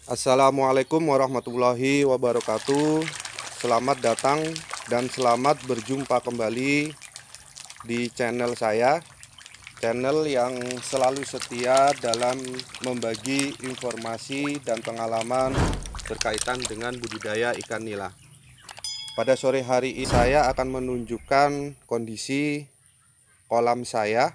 Assalamualaikum warahmatullahi wabarakatuh. Selamat datang dan selamat berjumpa kembali di channel saya, channel yang selalu setia dalam membagi informasi dan pengalaman berkaitan dengan budidaya ikan nila. Pada sore hari ini saya akan menunjukkan kondisi kolam saya,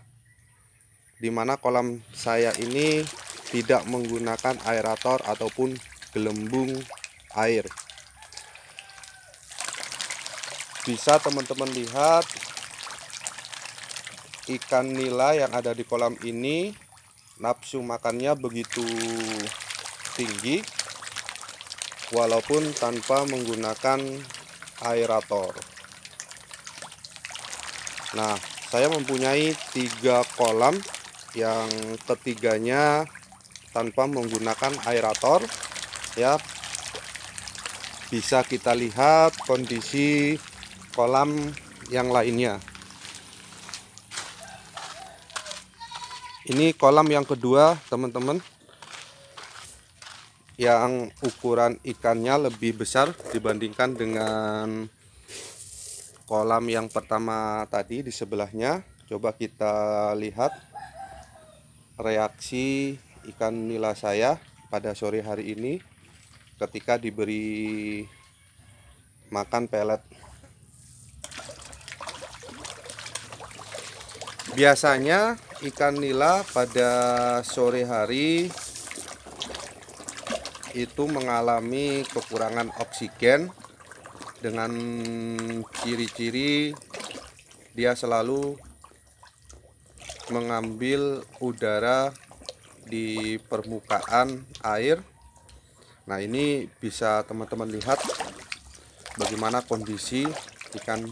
di mana kolam saya ini tidak menggunakan aerator ataupun gelembung air. Bisa teman-teman lihat ikan nila yang ada di kolam ini nafsu makannya begitu tinggi walaupun tanpa menggunakan aerator. Nah, saya mempunyai 3 kolam, yang ketiganya tanpa menggunakan aerator ya. Bisa kita lihat kondisi kolam yang lainnya. Ini kolam yang kedua, teman-teman, yang ukuran ikannya lebih besar dibandingkan dengan kolam yang pertama tadi di sebelahnya. Coba kita lihat reaksi ikan nila saya pada sore hari ini ketika diberi makan pelet. Biasanya ikan nila pada sore hari itu mengalami kekurangan oksigen dengan ciri-ciri dia selalu mengambil udara di permukaan air. Nah, ini bisa teman-teman lihat bagaimana kondisi ikan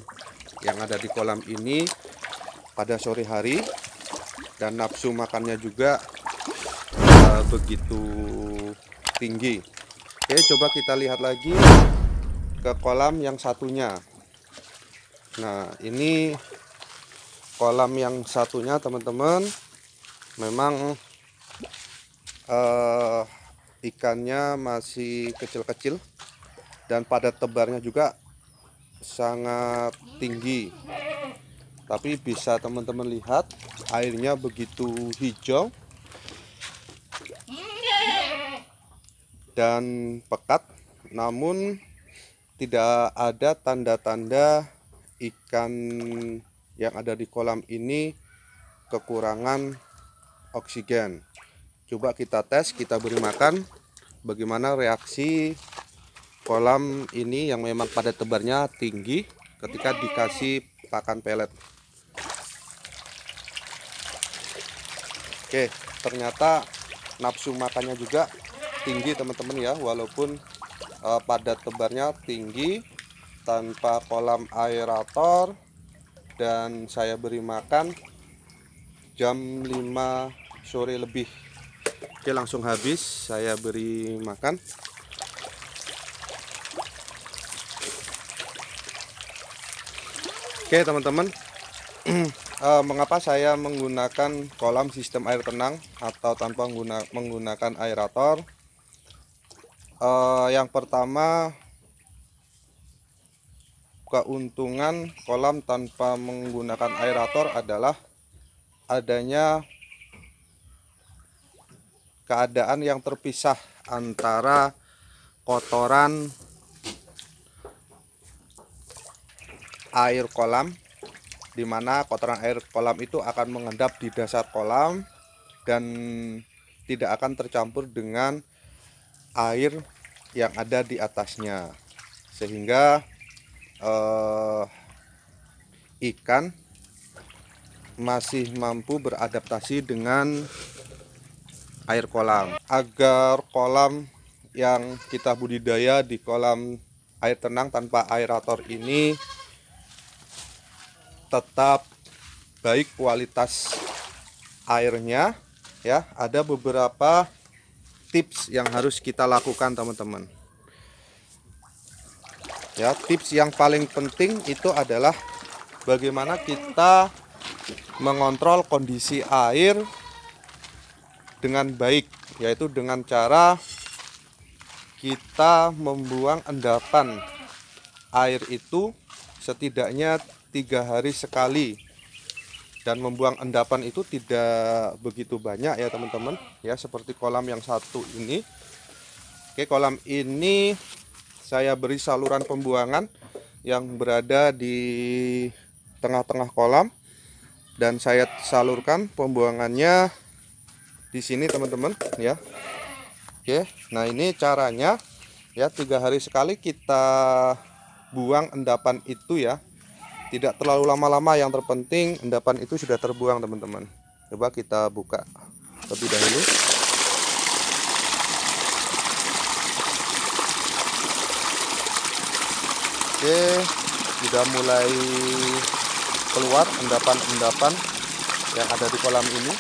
yang ada di kolam ini pada sore hari, dan nafsu makannya juga begitu tinggi. Oke, coba kita lihat lagi ke kolam yang satunya. Nah, ini kolam yang satunya, teman-teman, memang ikannya masih kecil-kecil dan pada tebarnya juga sangat tinggi. Tapi bisa teman-teman lihat airnya begitu hijau dan pekat, namun tidak ada tanda-tanda ikan yang ada di kolam ini kekurangan oksigen. Coba kita tes, kita beri makan, bagaimana reaksi kolam ini yang memang pada tebarnya tinggi ketika dikasih pakan pelet. Oke, ternyata nafsu makannya juga tinggi, teman-teman ya, walaupun pada tebarnya tinggi tanpa kolam aerator, dan saya beri makan jam 5 sore lebih. Oke, langsung habis saya beri makan. Oke, teman-teman, mengapa saya menggunakan kolam sistem air tenang atau tanpa menggunakan aerator? Yang pertama, keuntungan kolam tanpa menggunakan aerator adalah adanya keadaan yang terpisah antara kotoran air kolam, di mana kotoran air kolam itu akan mengendap di dasar kolam dan tidak akan tercampur dengan air yang ada di atasnya, sehingga ikan masih mampu beradaptasi dengan air kolam. Agar kolam yang kita budidaya di kolam air tenang tanpa aerator ini tetap baik kualitas airnya ya, ada beberapa tips yang harus kita lakukan, teman-teman. Ya, tips yang paling penting itu adalah bagaimana kita mengontrol kondisi air dengan baik, yaitu dengan cara kita membuang endapan air itu setidaknya 3 hari sekali, dan membuang endapan itu tidak begitu banyak ya teman-teman ya, seperti kolam yang satu ini. Oke, kolam ini saya beri saluran pembuangan yang berada di tengah-tengah kolam, dan saya salurkan pembuangannya di sini teman-teman ya. Oke, nah ini caranya ya, 3 hari sekali kita buang endapan itu ya, tidak terlalu lama-lama, yang terpenting endapan itu sudah terbuang teman-teman. Coba kita buka terlebih dahulu. Oke, sudah mulai keluar endapan-endapan yang ada di kolam ini.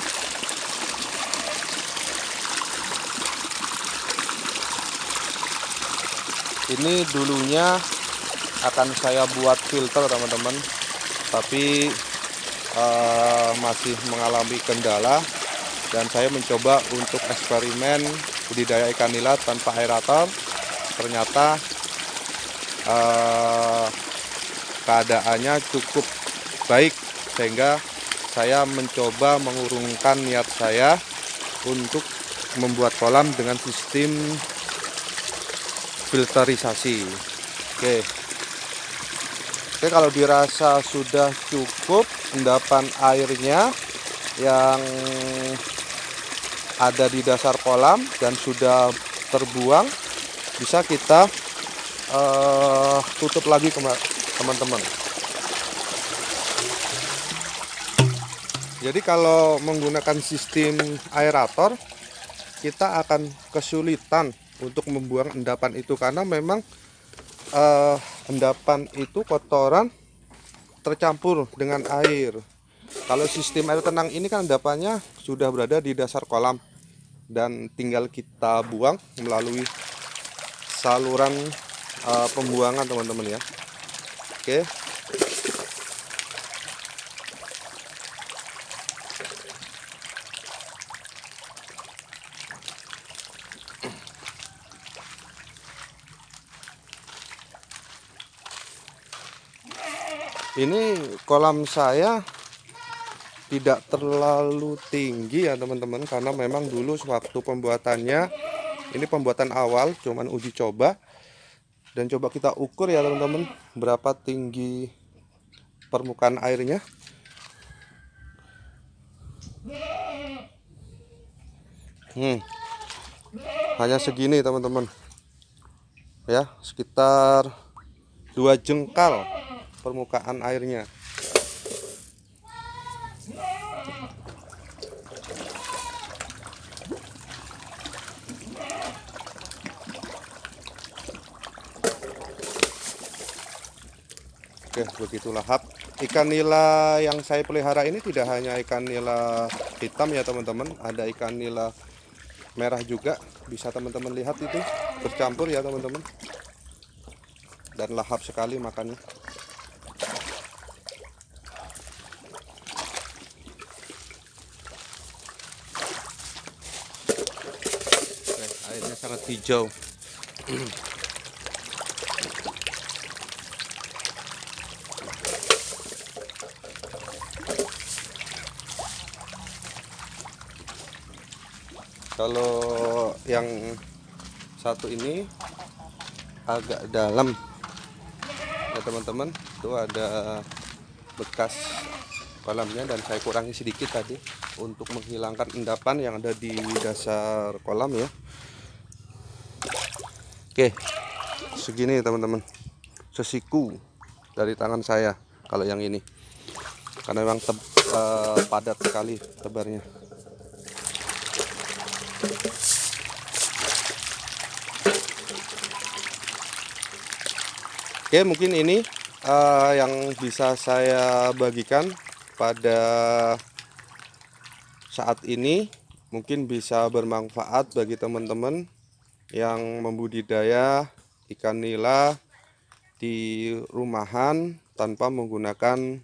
Ini dulunya akan saya buat filter teman-teman, tapi masih mengalami kendala, dan saya mencoba untuk eksperimen budidaya ikan nila tanpa aerator. Ternyata keadaannya cukup baik, sehingga saya mencoba mengurungkan niat saya untuk membuat kolam dengan sistem filterisasi. Oke, kalau dirasa sudah cukup endapan airnya yang ada di dasar kolam dan sudah terbuang, bisa kita tutup lagi teman-teman. Jadi kalau menggunakan sistem aerator, kita akan kesulitan untuk membuang endapan itu, karena memang endapan itu kotoran tercampur dengan air. Kalau sistem air tenang ini kan endapannya sudah berada di dasar kolam dan tinggal kita buang melalui saluran pembuangan teman-teman ya. Oke. Ini kolam saya tidak terlalu tinggi ya teman-teman, karena memang dulu waktu pembuatannya, ini pembuatan awal, cuman uji coba, dan coba kita ukur ya teman-teman berapa tinggi permukaan airnya. Hanya segini teman-teman ya, sekitar 2 jengkal permukaan airnya. Oke, begitulah hap. Ikan nila yang saya pelihara ini tidak hanya ikan nila hitam ya teman-teman, ada ikan nila merah juga, bisa teman-teman lihat itu bercampur ya teman-teman, dan lahap sekali makannya. Airnya sangat hijau. Kalau yang satu ini agak dalam ya teman-teman, itu ada bekas kolamnya, dan saya kurangi sedikit tadi untuk menghilangkan endapan yang ada di dasar kolam ya. Oke, segini teman-teman, sesiku dari tangan saya kalau yang ini, karena memang padat sekali tebarnya. Oke, mungkin ini yang bisa saya bagikan pada saat ini, mungkin bisa bermanfaat bagi teman-teman yang membudidaya ikan nila di rumahan tanpa menggunakan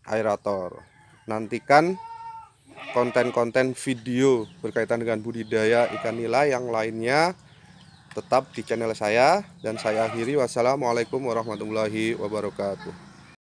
aerator. Nantikan konten-konten video berkaitan dengan budidaya ikan nila yang lainnya tetap di channel saya, dan saya akhiri. Wassalamualaikum warahmatullahi wabarakatuh.